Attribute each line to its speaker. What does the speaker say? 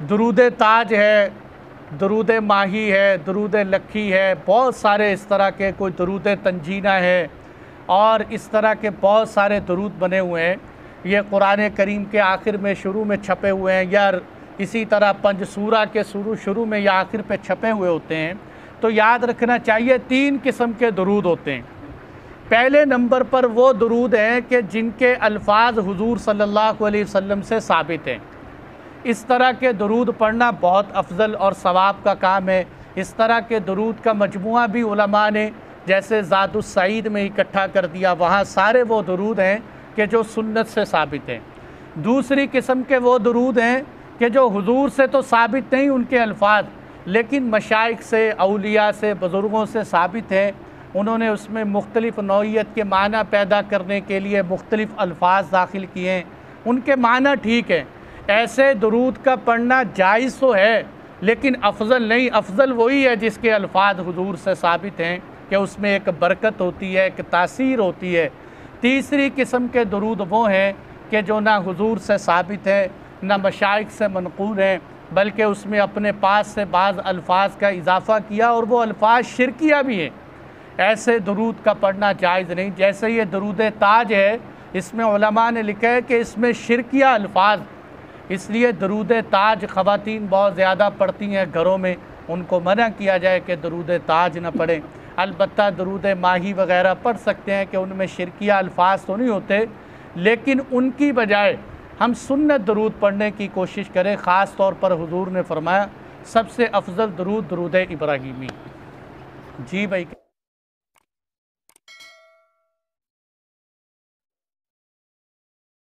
Speaker 1: दरूद ताज है, दरूद माही है, दरूद लखी है, बहुत सारे इस तरह के, कोई दरूद तंजीना है और इस तरह के बहुत सारे दरूद बने हुए हैं। ये कुरान करीम के आखिर में शुरू में छपे हुए हैं या इसी तरह पंज सूरा के शुरू में या आखिर पे छपे हुए होते हैं। तो याद रखना चाहिए 3 किस्म के दरूद होते हैं। पहले नंबर पर वो दरूद हैं कि जिनके अल्फाज हुजूर सल्लल्लाहु अलैहि वसल्लम से साबित हैं। इस तरह के दरूद पढ़ना बहुत अफजल और सवाब का काम है। इस तरह के दरूद का मजमुआ भी उलमा ने जैसे ज़ादुस सईद में इकट्ठा कर दिया, वहाँ सारे वो दरूद हैं कि जो सुन्नत से साबित हैं। दूसरी किस्म के वो दरूद हैं कि जो हुजूर से तो साबित नहीं उनके अल्फाज, लेकिन मशाइख से, औलिया से, बुज़ुर्गों से साबित हैं। उन्होंने उसमें मुख्तलिफ़ नौइयत के माना पैदा करने के लिए मुख्तलिफ़ अल्फाज दाखिल किए हैं, उनके माना ठीक है। ऐसे दरूद का पढ़ना जायज़ तो है लेकिन अफजल नहीं। अफजल वही है जिसके अल्फाज हुजूर से साबित हैं कि उसमें एक बरकत होती है, एक तासीर होती है। तीसरी किस्म के दरूद वो हैं कि जो ना हुजूर से साबित है, ना मशाइख से मनक़ूल हैं, बल्कि उसमें अपने पास से बाज़ अल्फाज का इजाफ़ा किया और वो अल्फाज शिरकिया भी हैं। ऐसे दरूद का पढ़ना जायज़ नहीं। जैसे ये दरूद ताज है, इसमें उलमा ने लिखा है कि इसमें शिरकिया अल्फाज, इसलिए दरूद ताज ख़वातीन बहुत ज़्यादा पढ़ती हैं घरों में, उनको मना किया जाए कि दरूद ताज न पढ़ें। अलबत्ता दरूद माही वग़ैरह पढ़ सकते हैं कि उनमें शिरकिया अल्फाज तो नहीं होते, लेकिन उनकी बजाय हम सुन्नत दरूद पढ़ने की कोशिश करें। ख़ास तौर पर हुजूर ने फरमाया सबसे अफजल दरूद दरूद इब्राहीमी। जी भाई।